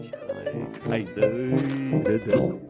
Ai, não.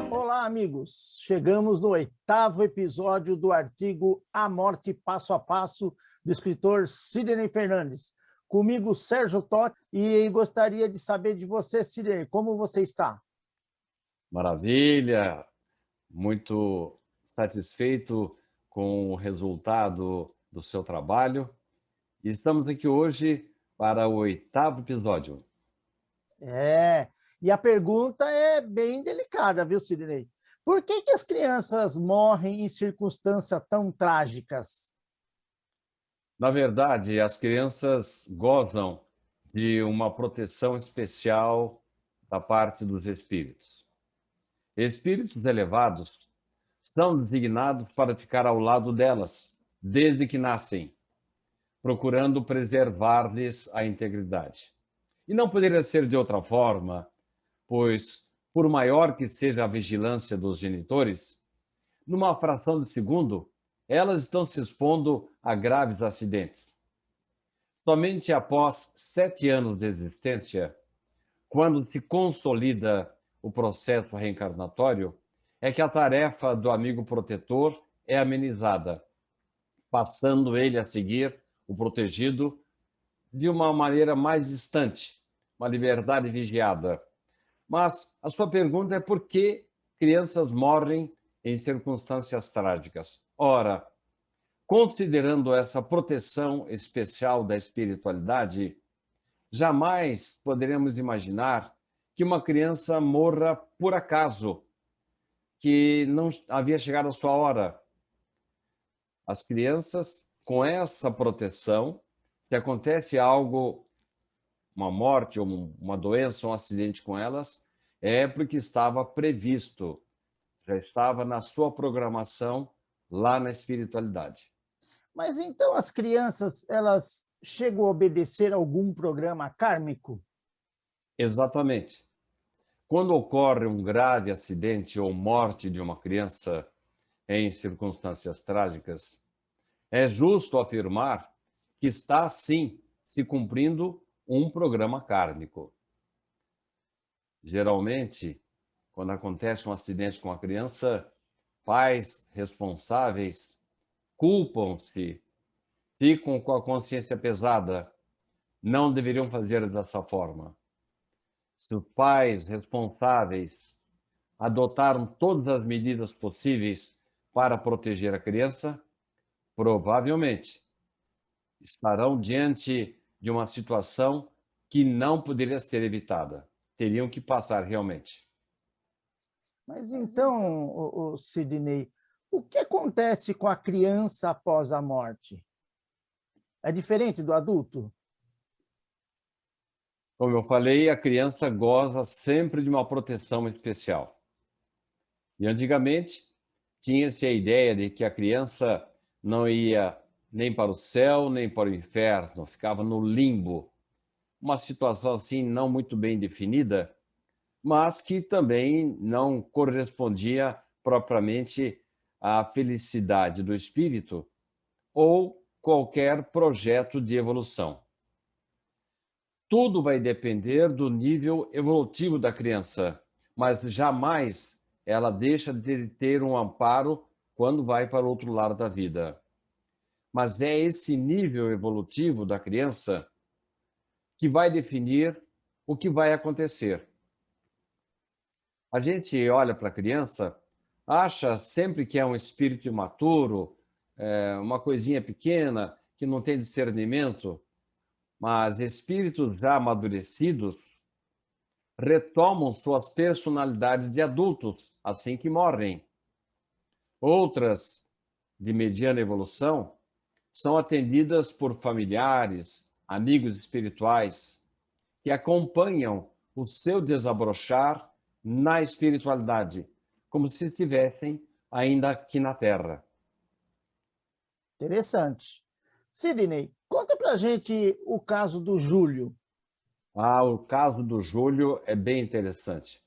Olá, amigos. Chegamos no 8º episódio do artigo A Morte Passo a Passo, do escritor Sidney Fernandes. Comigo, Sérgio Totti, e gostaria de saber de você, Sidney, como você está? Maravilha, muito satisfeito com o resultado do seu trabalho. E estamos aqui hoje para o 8º episódio. E a pergunta é bem delicada, viu, Sidney? Por que as crianças morrem em circunstâncias tão trágicas? Na verdade, as crianças gozam de uma proteção especial da parte dos espíritos. Espíritos elevados são designados para ficar ao lado delas, desde que nascem, procurando preservar-lhes a integridade. E não poderia ser de outra forma, pois, por maior que seja a vigilância dos genitores, numa fração de segundo, elas estão se expondo a graves acidentes. Somente após 7 anos de existência, quando se consolida o processo reencarnatório, é que a tarefa do amigo protetor é amenizada, passando ele a seguir o protegido de uma maneira mais distante, uma liberdade vigiada. Mas a sua pergunta é por que crianças morrem em circunstâncias trágicas? Ora, considerando essa proteção especial da espiritualidade, jamais poderemos imaginar que uma criança morra por acaso, que não havia chegado a sua hora. As crianças, com essa proteção, se acontece algo, uma morte ou uma doença, um acidente com elas, é porque estava previsto, já estava na sua programação lá na espiritualidade. Mas então as crianças, elas chegam a obedecer a algum programa kármico? Exatamente. Quando ocorre um grave acidente ou morte de uma criança em circunstâncias trágicas, é justo afirmar que está, sim, se cumprindo um programa kármico. Geralmente, quando acontece um acidente com a criança, pais responsáveis culpam-se, ficam com a consciência pesada, não deveriam fazer dessa forma. Se os pais responsáveis adotaram todas as medidas possíveis para proteger a criança, provavelmente estarão diante de uma situação que não poderia ser evitada. Teriam que passar realmente. Mas então, Sidney, o que acontece com a criança após a morte? É diferente do adulto? Como eu falei, a criança goza sempre de uma proteção especial. E antigamente, tinha-se a ideia de que a criança não ia nem para o céu, nem para o inferno, ficava no limbo. Uma situação assim não muito bem definida, mas que também não correspondia propriamente à felicidade do espírito ou qualquer projeto de evolução. Tudo vai depender do nível evolutivo da criança, mas jamais ela deixa de ter um amparo quando vai para o outro lado da vida. Mas é esse nível evolutivo da criança que vai definir o que vai acontecer. A gente olha para a criança, acha sempre que é um espírito imaturo, uma coisinha pequena, que não tem discernimento, Mas espíritos já amadurecidos retomam suas personalidades de adultos assim que morrem. Outras, de mediana evolução, são atendidas por familiares, amigos espirituais, que acompanham o seu desabrochar na espiritualidade, como se estivessem ainda aqui na Terra. Interessante. Sidney, conta pra gente o caso do Júlio. O caso do Júlio é bem interessante.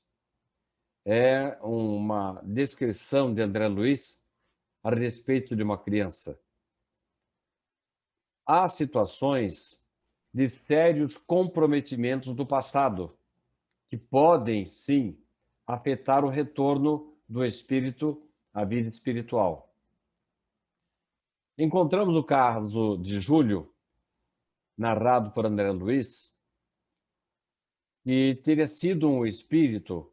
É uma descrição de André Luiz a respeito de uma criança. Há situações de sérios comprometimentos do passado que podem, sim, afetar o retorno do espírito à vida espiritual. Encontramos o caso de Júlio, narrado por André Luiz, que teria sido um espírito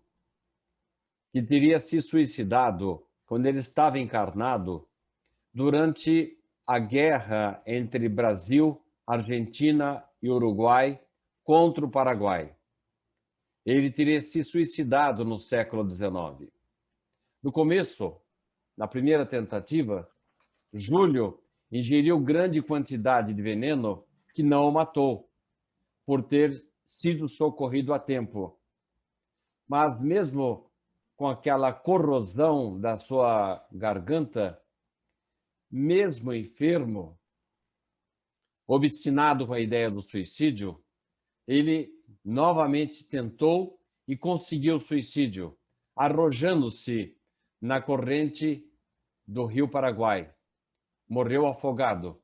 que teria se suicidado quando ele estava encarnado durante a guerra entre Brasil, Argentina e Uruguai contra o Paraguai. Ele teria se suicidado no século XIX. No começo, na primeira tentativa, Júlio ingeriu grande quantidade de veneno que não o matou, por ter sido socorrido a tempo. Mas mesmo com aquela corrosão da sua garganta, mesmo enfermo, obstinado com a ideia do suicídio, ele novamente tentou e conseguiu o suicídio, arrojando-se na corrente do Rio Paraguai. Morreu afogado.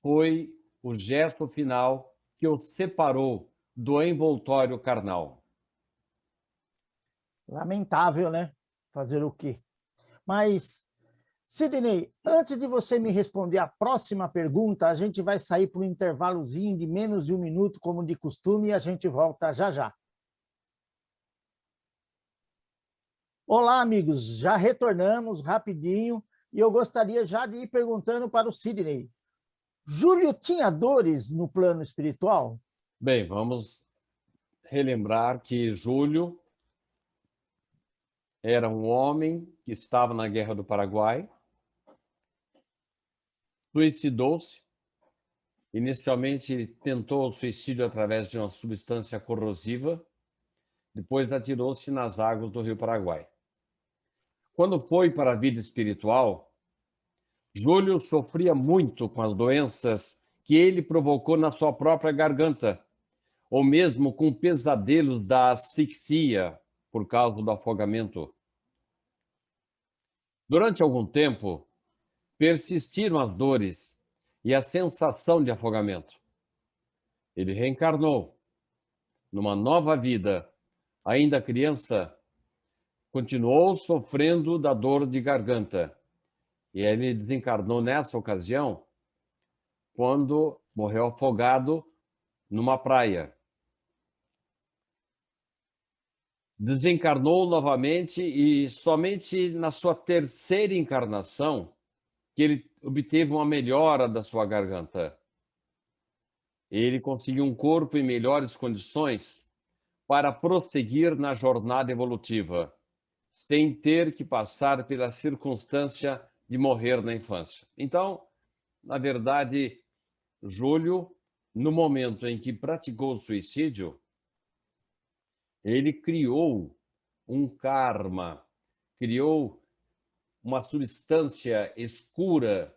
Foi o gesto final que o separou do envoltório carnal. Lamentável, né? Fazer o quê? Mas, Sidney, antes de você me responder a próxima pergunta, a gente vai sair para um intervalozinho de menos de 1 minuto, como de costume, e a gente volta já já. Olá, amigos, já retornamos rapidinho e eu gostaria já de ir perguntando para o Sidney. Júlio tinha dores no plano espiritual? Bem, vamos relembrar que Júlio era um homem que estava na Guerra do Paraguai, suicidou-se. Inicialmente tentou o suicídio através de uma substância corrosiva, depois atirou-se nas águas do Rio Paraguai. Quando foi para a vida espiritual, Júlio sofria muito com as doenças que ele provocou na sua própria garganta, ou mesmo com pesadelos da asfixia por causa do afogamento. Durante algum tempo, persistiram as dores e a sensação de afogamento. Ele reencarnou numa nova vida, ainda criança, continuou sofrendo da dor de garganta. E ele desencarnou nessa ocasião, quando morreu afogado numa praia. Desencarnou novamente e somente na sua terceira encarnação que ele obteve uma melhora da sua garganta. Ele conseguiu um corpo em melhores condições para prosseguir na jornada evolutiva, sem ter que passar pela circunstância de morrer na infância. Então, na verdade, Júlio, no momento em que praticou o suicídio, ele criou um karma, criou uma substância escura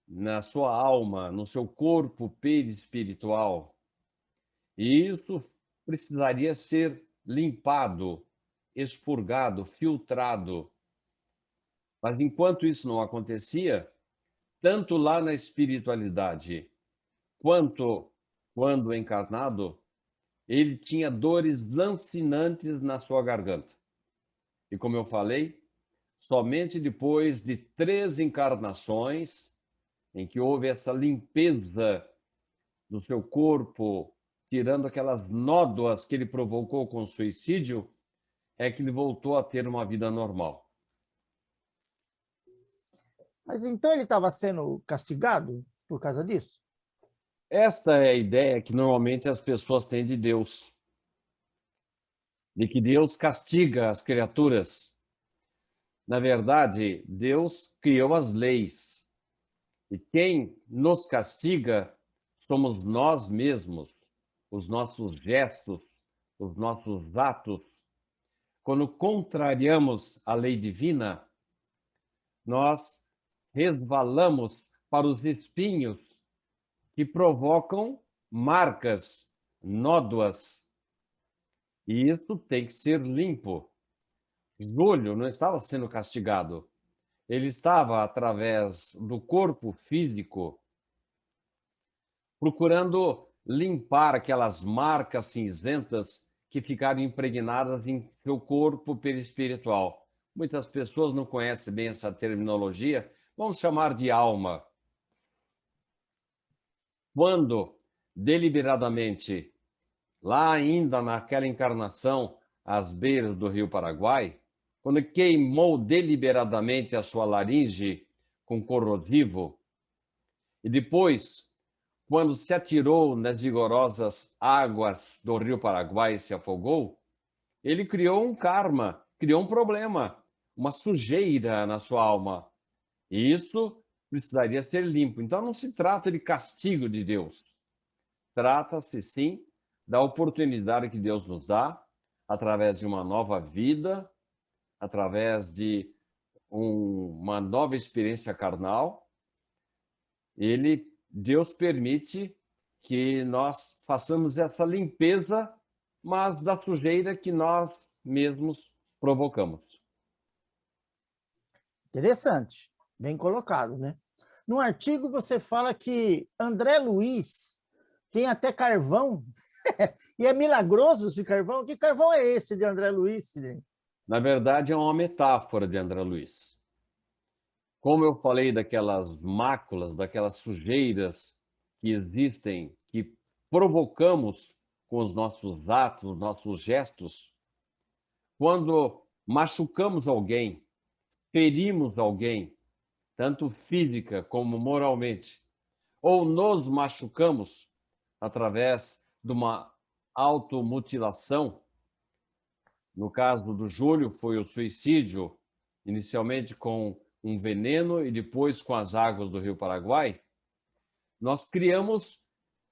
na sua alma, no seu corpo perispiritual. E isso precisaria ser limpado, expurgado, filtrado. Mas enquanto isso não acontecia, tanto lá na espiritualidade quanto quando encarnado, ele tinha dores lancinantes na sua garganta. E como eu falei, somente depois de 3 encarnações, em que houve essa limpeza do seu corpo, tirando aquelas nódoas que ele provocou com o suicídio, é que ele voltou a ter uma vida normal. Mas então ele estava sendo castigado por causa disso? Esta é a ideia que normalmente as pessoas têm de Deus, de que Deus castiga as criaturas. Na verdade, Deus criou as leis, e quem nos castiga somos nós mesmos, os nossos gestos, os nossos atos. Quando contrariamos a lei divina, nós resvalamos para os espinhos que provocam marcas, nódoas, e isso tem que ser limpo. Júlio não estava sendo castigado, ele estava, através do corpo físico, procurando limpar aquelas marcas cinzentas que ficaram impregnadas em seu corpo perispiritual. Muitas pessoas não conhecem bem essa terminologia, vamos chamar de alma. Quando, deliberadamente, lá ainda naquela encarnação, às beiras do rio Paraguai, quando queimou deliberadamente a sua laringe com corrosivo, e depois, quando se atirou nas vigorosas águas do rio Paraguai e se afogou, ele criou um karma, criou um problema, uma sujeira na sua alma. E isso precisaria ser limpo. Então não se trata de castigo de Deus. Trata-se, sim, da oportunidade que Deus nos dá, através de uma nova vida, através de uma nova experiência carnal. Deus permite que nós façamos essa limpeza, mas da sujeira que nós mesmos provocamos. Interessante, bem colocado, né? No artigo você fala que André Luiz tem até carvão, e é milagroso esse carvão. Que carvão é esse de André Luiz, Sidney? Na verdade, é uma metáfora de André Luiz. Como eu falei daquelas máculas, daquelas sujeiras que existem, que provocamos com os nossos atos, os nossos gestos, quando machucamos alguém, ferimos alguém, tanto física como moralmente, ou nos machucamos através de uma automutilação, no caso do Júlio foi o suicídio, inicialmente com um veneno e depois com as águas do rio Paraguai, nós criamos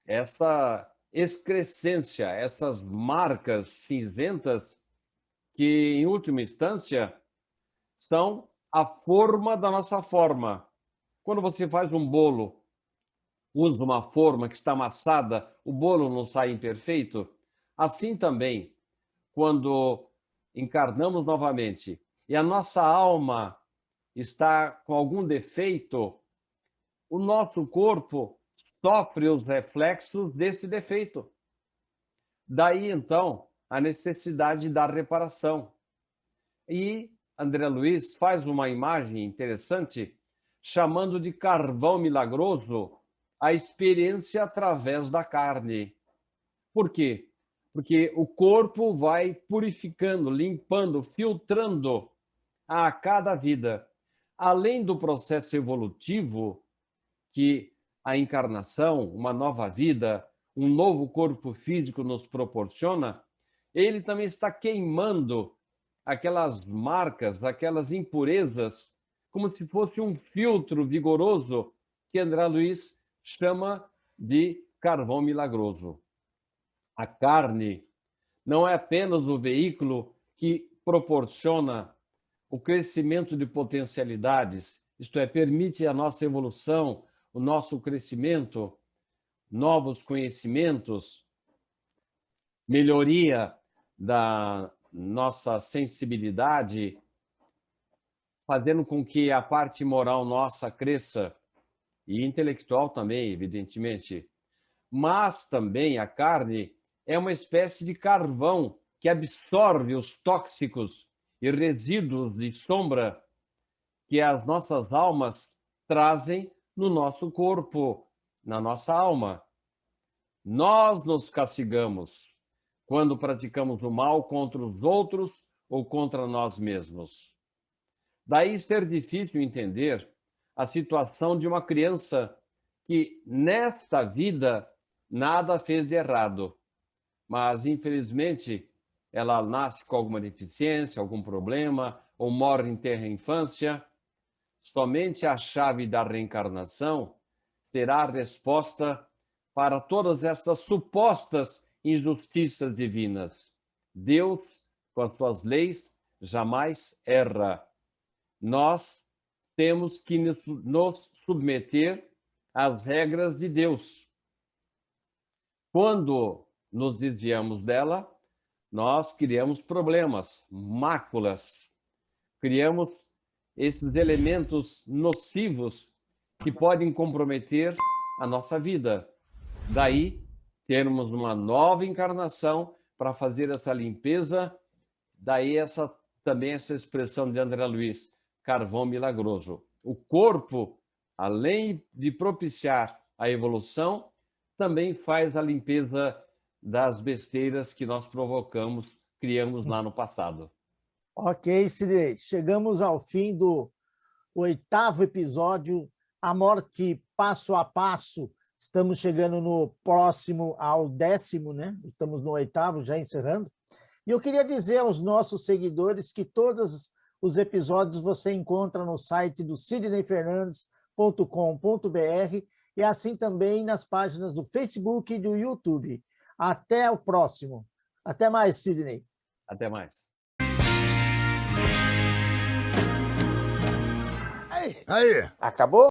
essa excrescência, essas marcas cinzentas que, em última instância, são a forma da nossa forma. Quando você faz um bolo, usa uma forma que está amassada, o bolo não sai imperfeito. Assim também, quando encarnamos novamente e a nossa alma está com algum defeito, o nosso corpo sofre os reflexos desse defeito. Daí, então, a necessidade da reparação. E André Luiz faz uma imagem interessante, chamando de carvão milagroso a experiência através da carne. Por quê? Porque o corpo vai purificando, limpando, filtrando a cada vida. Além do processo evolutivo que a encarnação, uma nova vida, um novo corpo físico nos proporciona, ele também está queimando aquelas marcas, aquelas impurezas, como se fosse um filtro vigoroso que André Luiz chama de carvão milagroso. A carne não é apenas o veículo que proporciona o crescimento de potencialidades, isto é, permite a nossa evolução, o nosso crescimento, novos conhecimentos, melhoria da nossa sensibilidade, fazendo com que a parte moral nossa cresça, e intelectual também, evidentemente. Mas também a carne é uma espécie de carvão que absorve os tóxicos e resíduos de sombra que as nossas almas trazem no nosso corpo, na nossa alma. Nós nos castigamos quando praticamos o mal contra os outros ou contra nós mesmos. Daí ser difícil entender a situação de uma criança que nesta vida nada fez de errado, mas infelizmente ela nasce com alguma deficiência, algum problema, ou morre em terra infância. Somente a chave da reencarnação será a resposta para todas estas supostas injustiças divinas. Deus, com as suas leis, jamais erra. Nós temos que nos submeter às regras de Deus. Quando nos desviamos dela, nós criamos problemas, máculas, criamos esses elementos nocivos que podem comprometer a nossa vida. Daí, termos uma nova encarnação para fazer essa limpeza. Daí também essa expressão de André Luiz, carvão milagroso. O corpo, além de propiciar a evolução, também faz a limpeza das besteiras que nós provocamos, criamos lá no passado. Ok, Sidney, chegamos ao fim do 8º episódio, A Morte Passo a Passo. Estamos chegando no próximo ao 10º, né? Estamos no 8º, já encerrando. E eu queria dizer aos nossos seguidores que todos os episódios você encontra no site do sidneyfernandes.com.br e assim também nas páginas do Facebook e do YouTube. Até o próximo. Até mais, Sidney. Até mais. Aí. Acabou?